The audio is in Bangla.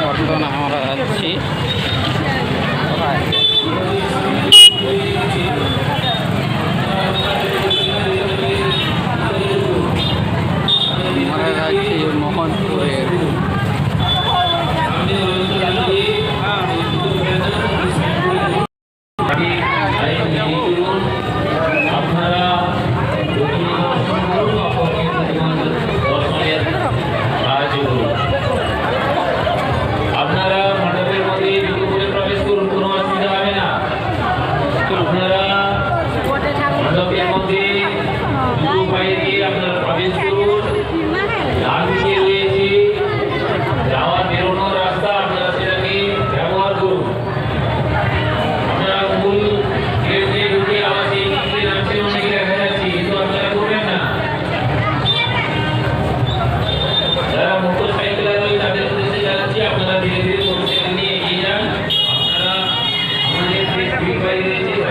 বর্তমানে আমরা যাচ্ছি আমরা যাচ্ছি মোহনপুরে। আপনারা ধীরে ধীরে মোটরসাইকেল নিয়ে এগিয়ে যান। আপনারা আমাদের